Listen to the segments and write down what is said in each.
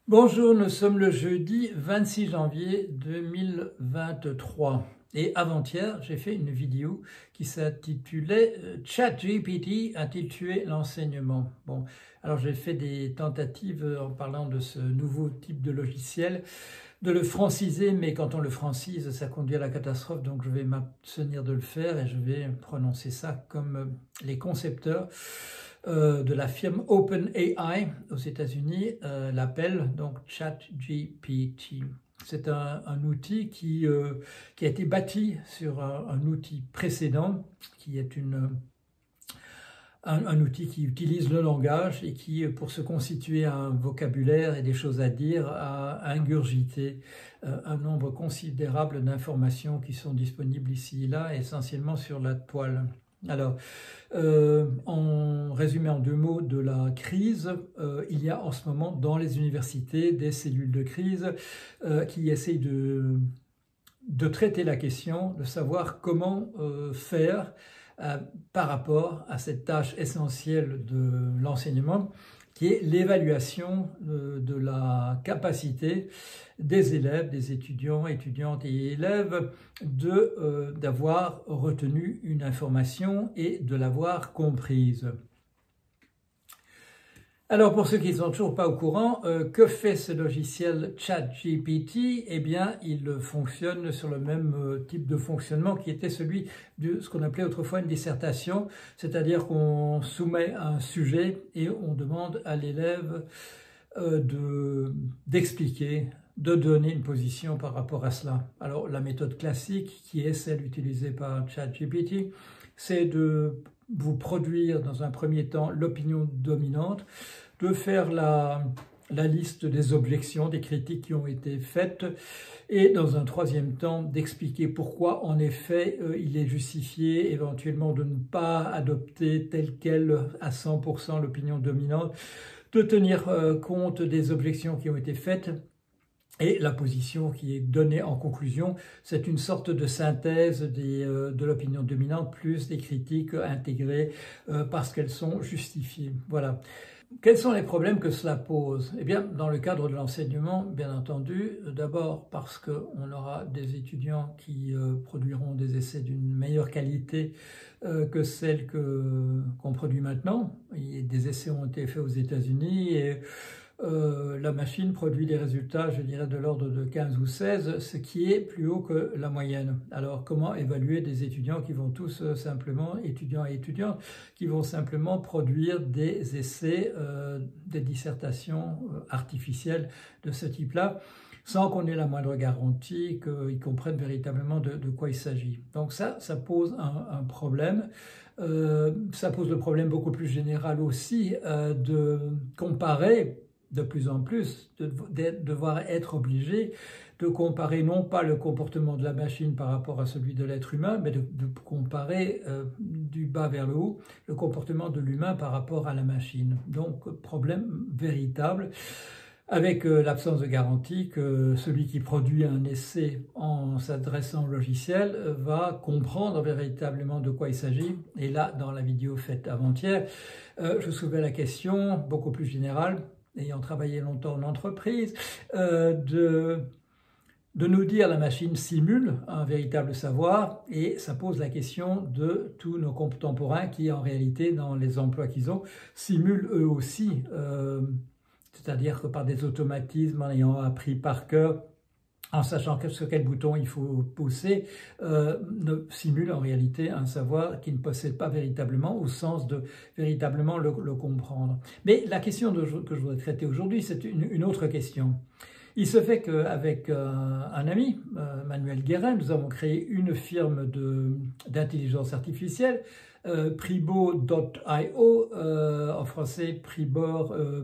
Bonjour, nous sommes le jeudi 26 janvier 2023 et avant-hier j'ai fait une vidéo qui s'intitulait ChatGPT a-t-il tué l'enseignement? Bon, alors j'ai fait des tentatives en parlant de ce nouveau type de logiciel de le franciser, mais quand on le francise ça conduit à la catastrophe, donc je vais m'abstenir de le faire et je vais prononcer ça comme les concepteurs de la firme OpenAI aux États-Unis l'appelle, donc ChatGPT. C'est un outil qui a été bâti sur un outil précédent, qui est un outil qui utilise le langage et qui, pour se constituer un vocabulaire et des choses à dire, a ingurgité un nombre considérable d'informations qui sont disponibles ici et là, essentiellement sur la toile. Alors, en résumé en deux mots de la crise, il y a en ce moment dans les universités des cellules de crise qui essayent de traiter la question, de savoir comment faire par rapport à cette tâche essentielle de l'enseignement, qui est l'évaluation de la capacité des élèves, des étudiants, étudiantes et élèves d'avoir retenu une information et de l'avoir comprise. Alors pour ceux qui ne sont toujours pas au courant, que fait ce logiciel ChatGPT? Eh bien, il fonctionne sur le même type de fonctionnement qui était celui de ce qu'on appelait autrefois une dissertation, c'est-à-dire qu'on soumet un sujet et on demande à l'élève d'expliquer, de donner une position par rapport à cela. Alors la méthode classique, qui est celle utilisée par ChatGPT, c'est de vous produire dans un premier temps l'opinion dominante, de faire la liste des objections, des critiques qui ont été faites, et dans un troisième temps d'expliquer pourquoi en effet il est justifié éventuellement de ne pas adopter telle quelle à 100% l'opinion dominante, de tenir compte des objections qui ont été faites. Et la position qui est donnée en conclusion, c'est une sorte de synthèse de l'opinion dominante plus des critiques intégrées parce qu'elles sont justifiées. Voilà. Quels sont les problèmes que cela pose? Eh bien, dans le cadre de l'enseignement, bien entendu, d'abord parce qu'on aura des étudiants qui produiront des essais d'une meilleure qualité que celle qu'on produit maintenant. Et des essais ont été faits aux États-Unis et la machine produit des résultats, je dirais, de l'ordre de 15 ou 16, ce qui est plus haut que la moyenne. Alors, comment évaluer des étudiants qui vont tous simplement, étudiants et étudiantes, qui vont simplement produire des essais, des dissertations artificielles de ce type-là, sans qu'on ait la moindre garantie qu'ils comprennent véritablement de quoi il s'agit. Donc ça pose un problème. Ça pose le problème beaucoup plus général aussi de comparer de plus en plus, de devoir être obligé de comparer non pas le comportement de la machine par rapport à celui de l'être humain, mais de comparer du bas vers le haut le comportement de l'humain par rapport à la machine. Donc, problème véritable, avec l'absence de garantie que celui qui produit un essai en s'adressant au logiciel va comprendre véritablement de quoi il s'agit. Et là, dans la vidéo faite avant-hier, je soulevais la question beaucoup plus générale, ayant travaillé longtemps en entreprise, de nous dire la machine simule un véritable savoir, et ça pose la question de tous nos contemporains qui, en réalité, dans les emplois qu'ils ont, simulent eux aussi, c'est-à-dire que par des automatismes, en ayant appris par cœur, en sachant sur quel bouton il faut pousser, simule en réalité un savoir qu'il ne possède pas véritablement, au sens de véritablement le comprendre. Mais la question que je voudrais traiter aujourd'hui, c'est une autre question. Il se fait qu'avec un ami, Manuel Guérin, nous avons créé une firme d'intelligence artificielle, Pribo.io, en français Pribor.io.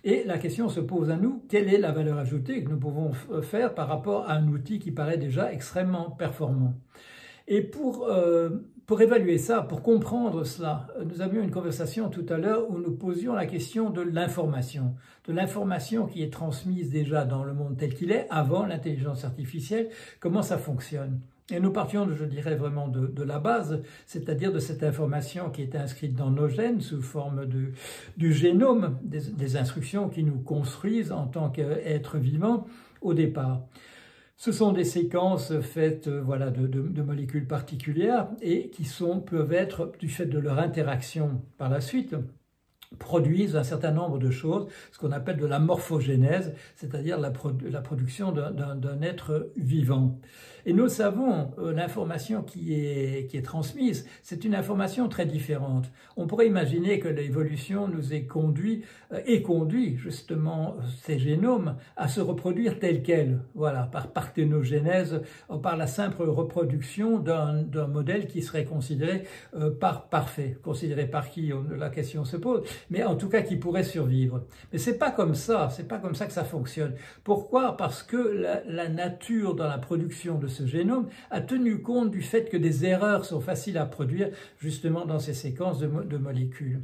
Et la question se pose à nous, quelle est la valeur ajoutée que nous pouvons faire par rapport à un outil qui paraît déjà extrêmement performant? Et pour évaluer ça, pour comprendre cela, nous avions une conversation tout à l'heure où nous posions la question de l'information qui est transmise déjà dans le monde tel qu'il est, avant l'intelligence artificielle, comment ça fonctionne? Et nous partions, je dirais, vraiment de la base, c'est-à-dire de cette information qui est inscrite dans nos gènes sous forme du génome, des instructions qui nous construisent en tant qu'êtres vivants au départ. Ce sont des séquences faites voilà, de molécules particulières et qui peuvent être, du fait de leur interaction par la suite, produisent un certain nombre de choses, ce qu'on appelle de la morphogénèse, c'est-à-dire la production d'un être vivant. Et nous savons, l'information qui est transmise, c'est une information très différente. On pourrait imaginer que l'évolution nous ait conduit justement ces génomes à se reproduire tels quels, voilà, par parthénogénèse, par la simple reproduction d'un modèle qui serait considéré parfait. Considéré par qui, la question se pose, mais en tout cas qui pourrait survivre. Mais c'est pas comme ça que ça fonctionne. Pourquoi? Parce que la nature dans la production de ce génome a tenu compte du fait que des erreurs sont faciles à produire justement dans ces séquences de molécules.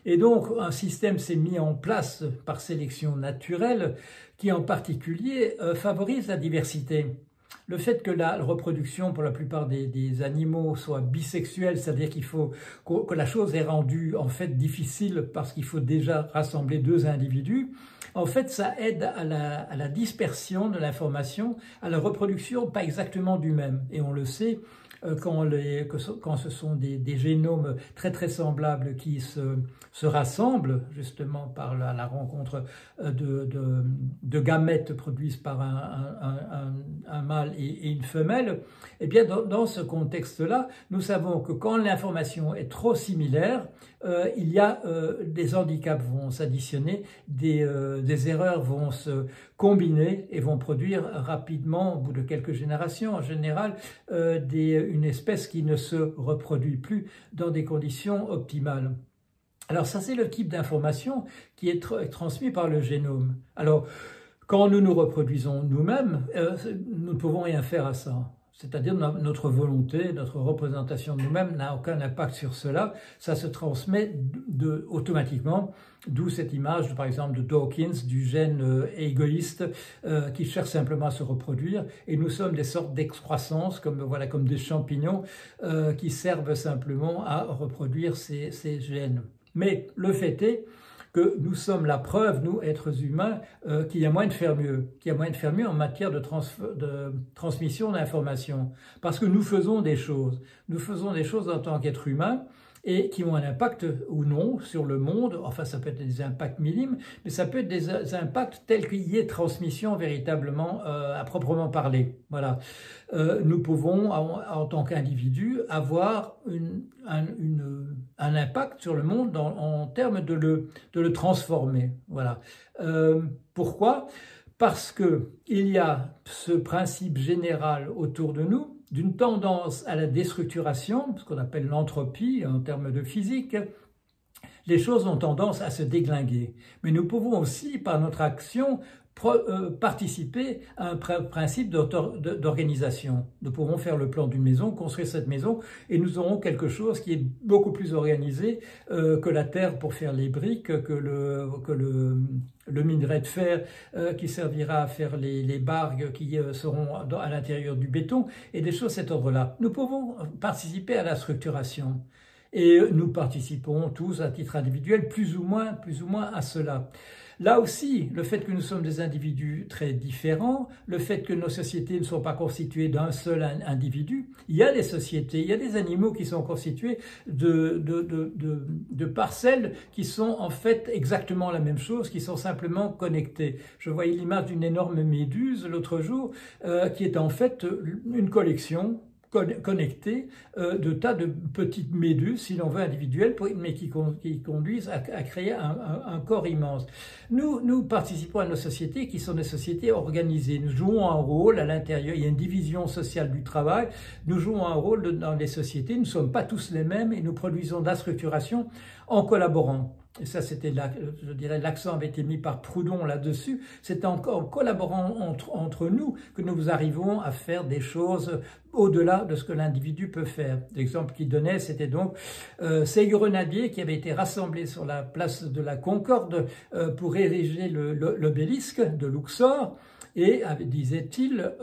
Et donc un système s'est mis en place par sélection naturelle qui en particulier favorise la diversité. Le fait que la reproduction pour la plupart des animaux soit bisexuelle, c'est-à-dire que la chose est rendue en fait difficile parce qu'il faut déjà rassembler deux individus, en fait ça aide à la dispersion de l'information, à la reproduction pas exactement du même. Et on le sait, quand ce sont des génomes très très semblables qui se rassemblent justement par la rencontre de gamètes produits par un mâle et une femelle, eh bien dans ce contexte-là, nous savons que quand l'information est trop similaire, il y a des handicaps vont s'additionner, des erreurs vont se combiner et vont produire rapidement, au bout de quelques générations en général, une espèce qui ne se reproduit plus dans des conditions optimales. Alors ça, c'est le type d'information qui est transmis par le génome. Alors, quand nous nous reproduisons nous-mêmes, nous ne pouvons rien faire à ça. C'est-à-dire notre volonté, notre représentation de nous-mêmes n'a aucun impact sur cela. Ça se transmet automatiquement, d'où cette image, par exemple, de Dawkins, du gène égoïste qui cherche simplement à se reproduire. Et nous sommes des sortes d'excroissance, comme des champignons qui servent simplement à reproduire ces gènes. Mais le fait est que nous sommes la preuve, nous, êtres humains, qu'il y a moyen de faire mieux, en matière de transmission d'informations. Parce que nous faisons des choses en tant qu'êtres humains, et qui ont un impact ou non sur le monde. Enfin, ça peut être des impacts minimes, mais ça peut être des impacts tels qu'il y ait transmission véritablement à proprement parler. Voilà. Nous pouvons, en tant qu'individus, avoir un impact sur le monde en termes de le transformer. Voilà. Pourquoi? Parce qu'il y a ce principe général autour de nous, d'une tendance à la déstructuration, ce qu'on appelle l'entropie en termes de physique. Les choses ont tendance à se déglinguer. Mais nous pouvons aussi, par notre action, participer à un principe d'organisation. Nous pouvons faire le plan d'une maison, construire cette maison, et nous aurons quelque chose qui est beaucoup plus organisé que la terre pour faire les briques, que le minerai de fer qui servira à faire les bargues qui seront à l'intérieur du béton, et des choses de cet ordre-là. Nous pouvons participer à la structuration. Et nous participons tous à titre individuel, plus ou moins à cela. Là aussi, le fait que nous sommes des individus très différents, le fait que nos sociétés ne sont pas constituées d'un seul individu, il y a des sociétés, il y a des animaux qui sont constitués de parcelles qui sont en fait exactement la même chose, qui sont simplement connectées. Je voyais l'image d'une énorme méduse l'autre jour, qui est en fait une collection connectés de tas de petites méduses, si l'on veut, individuelles, mais qui conduisent à créer un corps immense. Nous participons à nos sociétés qui sont des sociétés organisées. Nous jouons un rôle à l'intérieur, il y a une division sociale du travail, nous jouons un rôle dans les sociétés, nous ne sommes pas tous les mêmes et nous produisons de la structuration en collaborant. Et ça, c'était, je dirais, l'accent avait été mis par Proudhon là-dessus. C'est en collaborant entre nous que nous arrivons à faire des choses au-delà de ce que l'individu peut faire. L'exemple qu'il donnait, c'était donc ces grenadiers qui avaient été rassemblés sur la place de la Concorde pour ériger l'obélisque de Luxor. Et, disait-il,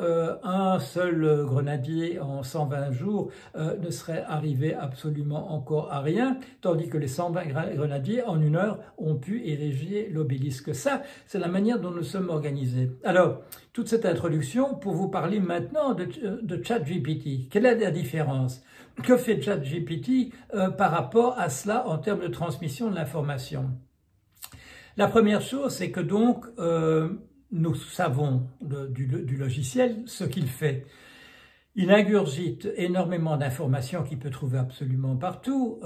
un seul grenadier en 120 jours ne serait arrivé absolument encore à rien, tandis que les 120 grenadiers, en 1 heure, ont pu ériger l'obélisque. Ça, c'est la manière dont nous sommes organisés. Alors, toute cette introduction pour vous parler maintenant de ChatGPT. Quelle est la différence? Que fait ChatGPT par rapport à cela en termes de transmission de l'information? La première chose, c'est que donc, nous savons du logiciel ce qu'il fait. Il ingurgite énormément d'informations qu'il peut trouver absolument partout.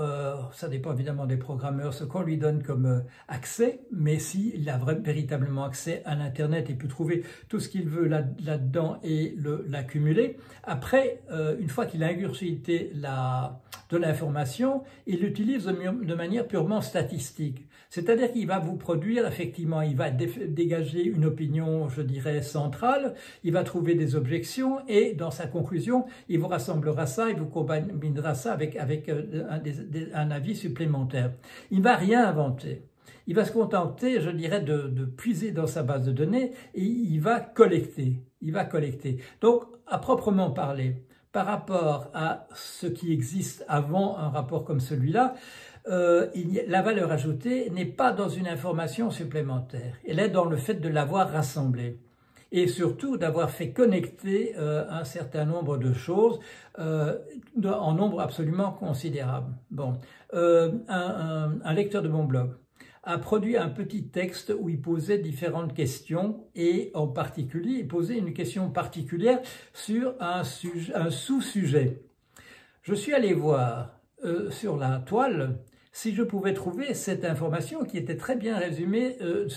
Ça dépend évidemment des programmeurs, ce qu'on lui donne comme accès, mais s'il a véritablement accès à l'Internet, il peut trouver tout ce qu'il veut là-dedans et l'accumuler. Après, une fois qu'il a ingurgité de l'information, il l'utilise de manière purement statistique. C'est-à-dire qu'il va vous produire, effectivement, il va dégager une opinion, je dirais, centrale, il va trouver des objections et dans sa conclusion, il vous rassemblera ça, il vous combinera ça avec un avis supplémentaire. Il ne va rien inventer. Il va se contenter, je dirais, de puiser dans sa base de données et il va collecter. Il va collecter. Donc, à proprement parler, par rapport à ce qui existe avant un rapport comme celui-là, la valeur ajoutée n'est pas dans une information supplémentaire, elle est dans le fait de l'avoir rassemblée et surtout d'avoir fait connecter un certain nombre de choses en nombre absolument considérable. Bon, un lecteur de mon blog a produit un petit texte où il posait différentes questions et en particulier il posait une question particulière sur un sous-sujet. Je suis allé voir sur la toile si je pouvais trouver cette information qui était très bien résumée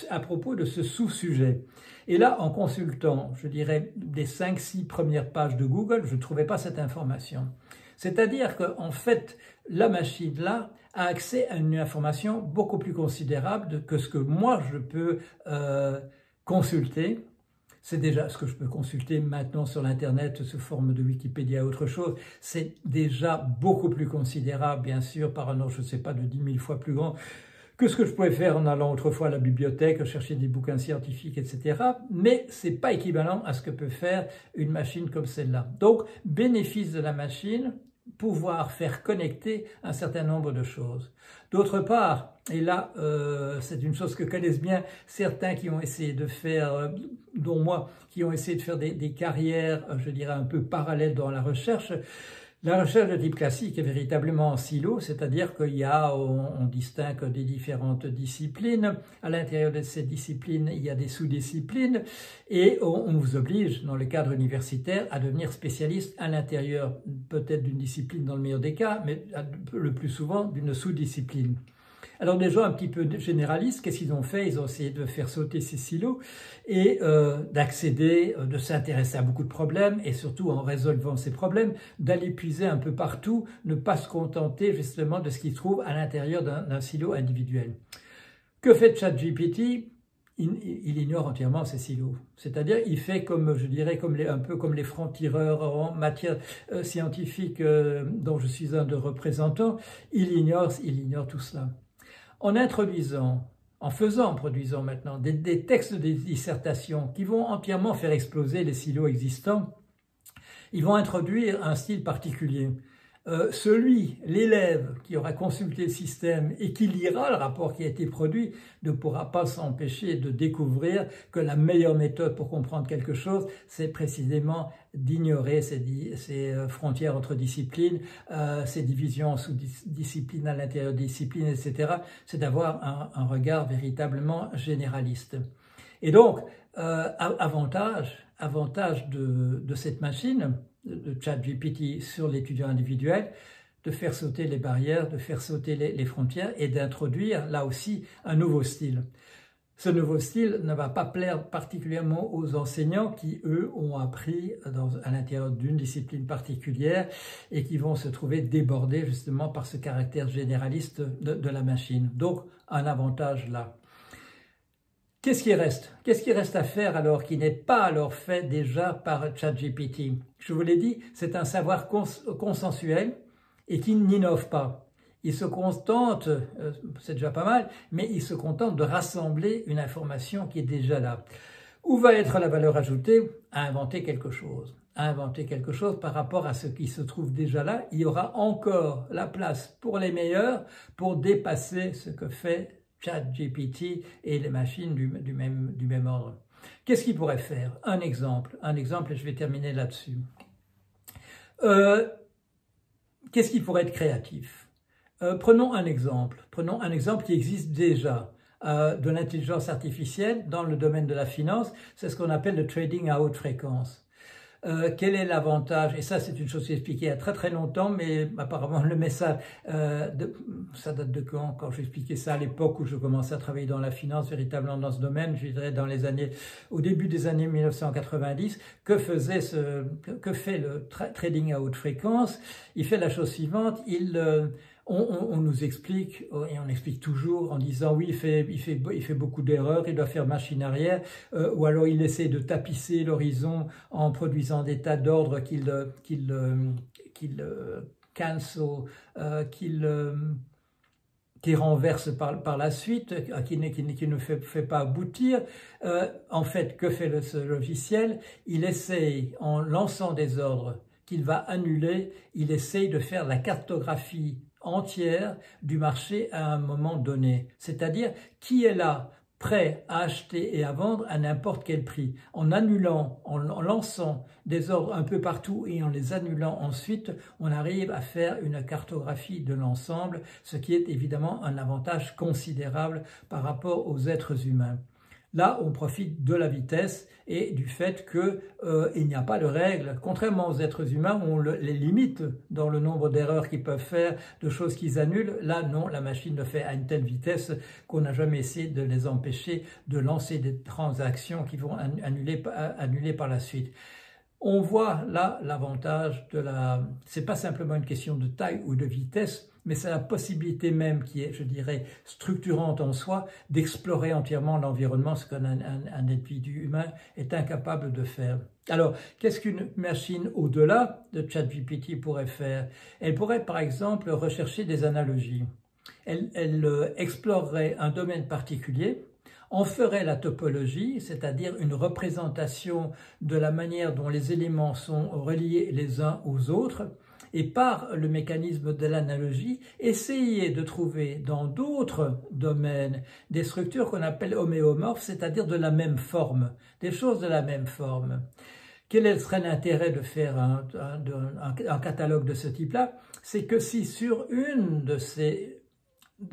à propos de ce sous-sujet. Et là, en consultant, je dirais, des 5-6 premières pages de Google, je ne trouvais pas cette information. C'est-à-dire qu'en fait, la machine-là a accès à une information beaucoup plus considérable que ce que moi je peux consulter. C'est déjà ce que je peux consulter maintenant sur l'Internet sous forme de Wikipédia ou autre chose. C'est déjà beaucoup plus considérable, bien sûr, par un ordre, je ne sais pas, de 10 000 fois plus grand que ce que je pouvais faire en allant autrefois à la bibliothèque, chercher des bouquins scientifiques, etc. Mais ce n'est pas équivalent à ce que peut faire une machine comme celle-là. Donc, bénéfice de la machine, pouvoir faire connecter un certain nombre de choses. D'autre part, et là, c'est une chose que connaissent bien certains qui ont essayé de faire, dont moi, qui ont essayé de faire des carrières, je dirais, un peu parallèles dans la recherche. La recherche de type classique est véritablement en silo, c'est-à-dire on distingue des différentes disciplines. À l'intérieur de ces disciplines, il y a des sous-disciplines et on vous oblige, dans le cadre universitaire, à devenir spécialiste à l'intérieur, peut-être d'une discipline dans le meilleur des cas, mais le plus souvent d'une sous-discipline. Alors des gens un petit peu généralistes, qu'est-ce qu'ils ont fait? Ils ont essayé de faire sauter ces silos et d'accéder, de s'intéresser à beaucoup de problèmes et surtout en résolvant ces problèmes, d'aller puiser un peu partout, ne pas se contenter justement de ce qu'ils trouvent à l'intérieur d'un silo individuel. Que fait ChatGPT? Il ignore entièrement ces silos. C'est-à-dire, il fait comme, je dirais, un peu comme les francs-tireurs en matière scientifique dont je suis un de représentants. Il ignore tout cela. En produisant maintenant des textes de dissertation qui vont entièrement faire exploser les silos existants, ils vont introduire un style particulier. L'élève qui aura consulté le système et qui lira le rapport qui a été produit ne pourra pas s'empêcher de découvrir que la meilleure méthode pour comprendre quelque chose, c'est précisément d'ignorer ces frontières entre disciplines, ces divisions sous disciplines à l'intérieur des disciplines, etc. C'est d'avoir un regard véritablement généraliste. Et donc, avantage de cette machine, de ChatGPT sur l'étudiant individuel, de faire sauter les barrières, de faire sauter les frontières et d'introduire là aussi un nouveau style. Ce nouveau style ne va pas plaire particulièrement aux enseignants qui, eux, ont appris à l'intérieur d'une discipline particulière et qui vont se trouver débordés justement par ce caractère généraliste de la machine. Donc, un avantage là. Qu'est-ce qui reste? Qu'est-ce qui reste à faire alors qui n'est pas alors fait déjà par ChatGPT? Je vous l'ai dit, c'est un savoir consensuel et qui n'innove pas. Il se contente, c'est déjà pas mal, mais il se contente de rassembler une information qui est déjà là. Où va être la valeur ajoutée? À inventer quelque chose. À inventer quelque chose par rapport à ce qui se trouve déjà là. Il y aura encore la place pour les meilleurs pour dépasser ce que fait ChatGPT et les machines du même ordre. Qu'est-ce qu'ils pourraient faire? Un exemple et je vais terminer là-dessus. Qu'est-ce qui pourrait être créatif? Prenons un exemple qui existe déjà. De l'intelligence artificielle dans le domaine de la finance, c'est ce qu'on appelle le trading à haute fréquence. Quel est l'avantage? Et ça, c'est une chose qui est expliquée il y a très très longtemps, mais apparemment le message, ça date de quand j'expliquais ça à l'époque où je commençais à travailler dans la finance, véritablement dans ce domaine, je dirais au début des années 1990, que fait le trading à haute fréquence? Il fait la chose suivante, on nous explique, et on explique toujours en disant oui, il fait beaucoup d'erreurs, il doit faire machine arrière, ou alors il essaie de tapisser l'horizon en produisant des tas d'ordres qu'il renverse par la suite, qui ne fait pas aboutir. En fait, que fait ce logiciel? Il essaye, en lançant des ordres qu'il va annuler, il essaye de faire la cartographie entière du marché à un moment donné. C'est-à-dire qui est là, prêt à acheter et à vendre à n'importe quel prix. En annulant, en lançant des ordres un peu partout et en les annulant ensuite, on arrive à faire une cartographie de l'ensemble, ce qui est évidemment un avantage considérable par rapport aux êtres humains. Là, on profite de la vitesse et du fait qu'il n'y a pas de règles. Contrairement aux êtres humains, on les limite dans le nombre d'erreurs qu'ils peuvent faire, de choses qu'ils annulent. Là, non, la machine le fait à une telle vitesse qu'on n'a jamais essayé de les empêcher de lancer des transactions qui vont annuler par la suite. On voit là l'avantage c'est pas simplement une question de taille ou de vitesse, mais c'est la possibilité même qui est, je dirais, structurante en soi, d'explorer entièrement l'environnement, ce qu'un individu humain est incapable de faire. Alors, qu'est-ce qu'une machine au-delà de ChatGPT pourrait faire? Elle pourrait, par exemple, rechercher des analogies. Elle explorerait un domaine particulier, en ferait la topologie, c'est-à-dire une représentation de la manière dont les éléments sont reliés les uns aux autres, et par le mécanisme de l'analogie, essayer de trouver dans d'autres domaines des structures qu'on appelle homéomorphes, c'est-à-dire de la même forme, des choses de la même forme. Quel serait l'intérêt de faire un catalogue de ce type-là? C'est que si sur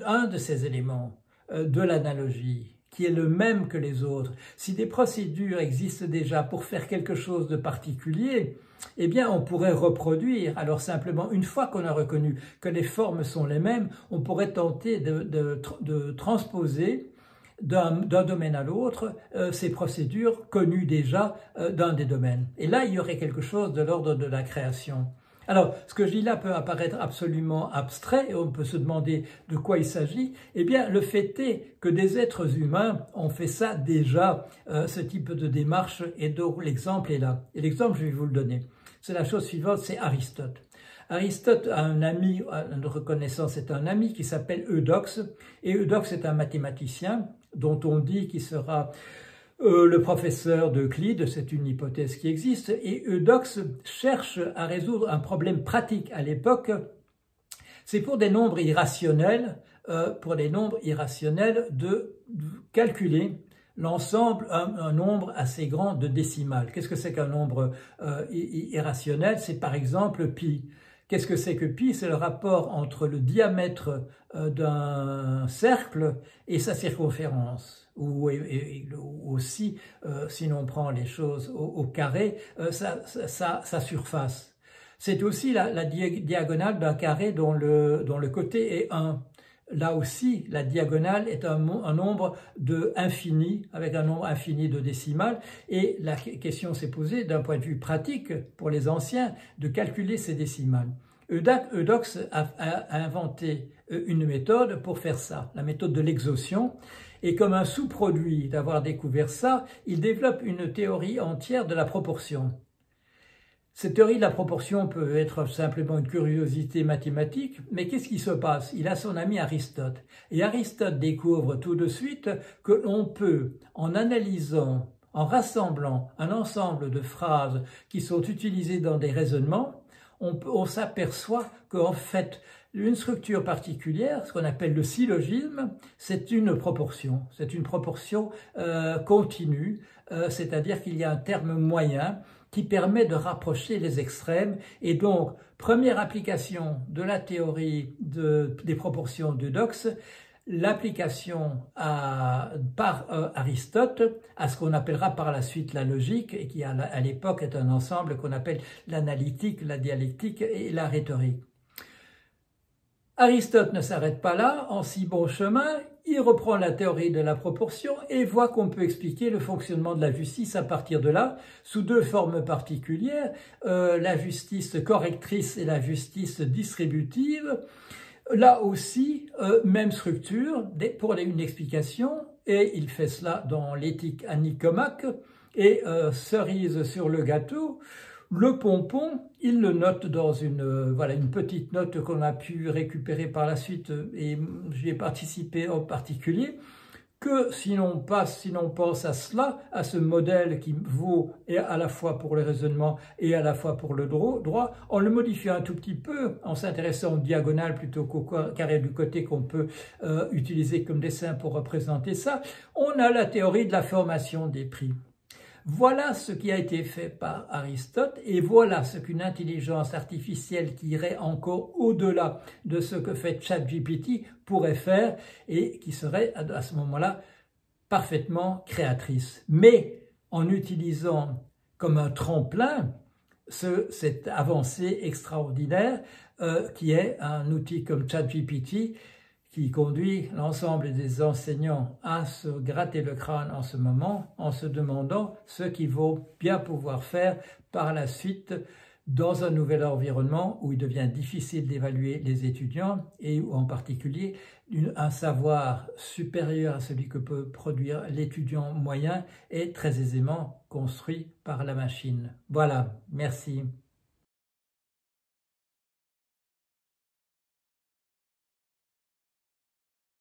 un de ces éléments de l'analogie, qui est le même que les autres, si des procédures existent déjà pour faire quelque chose de particulier, eh bien on pourrait reproduire. Alors simplement, une fois qu'on a reconnu que les formes sont les mêmes, on pourrait tenter de transposer d'un domaine à l'autre ces procédures connues déjà d'un des domaines. Et là, il y aurait quelque chose de l'ordre de la création. Alors, ce que je dis là peut apparaître absolument abstrait et on peut se demander de quoi il s'agit. Eh bien, le fait est que des êtres humains ont fait ça déjà, ce type de démarche, et donc l'exemple est là. Et l'exemple, je vais vous le donner. C'est la chose suivante, c'est Aristote. Aristote a un ami, à notre connaissance, c'est un ami qui s'appelle Eudoxe, et Eudoxe est un mathématicien dont on dit qu'il sera le professeur d'Euclide, c'est une hypothèse qui existe, et Eudoxe cherche à résoudre un problème pratique à l'époque. C'est pour des nombres irrationnels, de calculer l'ensemble, un nombre assez grand de décimales. Qu'est-ce que c'est qu'un nombre irrationnel? C'est par exemple pi. Qu'est-ce que c'est que pi? C'est le rapport entre le diamètre d'un cercle et sa circonférence. Ou aussi, si l'on prend les choses au carré, sa surface. C'est aussi la diagonale d'un carré dont le côté est 1. Là aussi, la diagonale est un nombre infini, avec un nombre infini de décimales, et la question s'est posée d'un point de vue pratique pour les anciens de calculer ces décimales. Eudoxe a inventé une méthode pour faire ça, la méthode de l'exhaustion, et comme un sous-produit d'avoir découvert ça, il développe une théorie entière de la proportion. Cette théorie de la proportion peut être simplement une curiosité mathématique, mais qu'est-ce qui se passe? Il a son ami Aristote, et Aristote découvre tout de suite que l'on peut, en analysant en rassemblant un ensemble de phrases qui sont utilisées dans des raisonnements, on s'aperçoit qu'en fait, une structure particulière, ce qu'on appelle le syllogisme, c'est une proportion continue, c'est-à-dire qu'il y a un terme moyen qui permet de rapprocher les extrêmes. Et donc, première application de la théorie des proportions d'Eudoxe, l'application par Aristote à ce qu'on appellera par la suite la logique, et qui à l'époque est un ensemble qu'on appelle l'analytique, la dialectique et la rhétorique. Aristote ne s'arrête pas là, en si bon chemin, il reprend la théorie de la proportion et voit qu'on peut expliquer le fonctionnement de la justice à partir de là, sous deux formes particulières, la justice correctrice et la justice distributive. Là aussi, même structure pour une explication, et il fait cela dans l'éthique à Nicomaque, et cerise sur le gâteau, le pompon, il le note dans une petite note qu'on a pu récupérer par la suite, et j'y ai participé en particulier, que si l'on pense à cela, à ce modèle qui vaut à la fois pour le raisonnement et à la fois pour le droit, en le modifiant un tout petit peu, en s'intéressant aux diagonales plutôt qu'au carré du côté qu'on peut utiliser comme dessin pour représenter ça, on a la théorie de la formation des prix. Voilà ce qui a été fait par Aristote et voilà ce qu'une intelligence artificielle qui irait encore au-delà de ce que fait ChatGPT pourrait faire et qui serait à ce moment-là parfaitement créatrice. Mais en utilisant comme un tremplin cette avancée extraordinaire qui est un outil comme ChatGPT qui conduit l'ensemble des enseignants à se gratter le crâne en ce moment, en se demandant ce qu'ils vont bien pouvoir faire par la suite dans un nouvel environnement où il devient difficile d'évaluer les étudiants et où en particulier un savoir supérieur à celui que peut produire l'étudiant moyen est très aisément construit par la machine. Voilà, merci.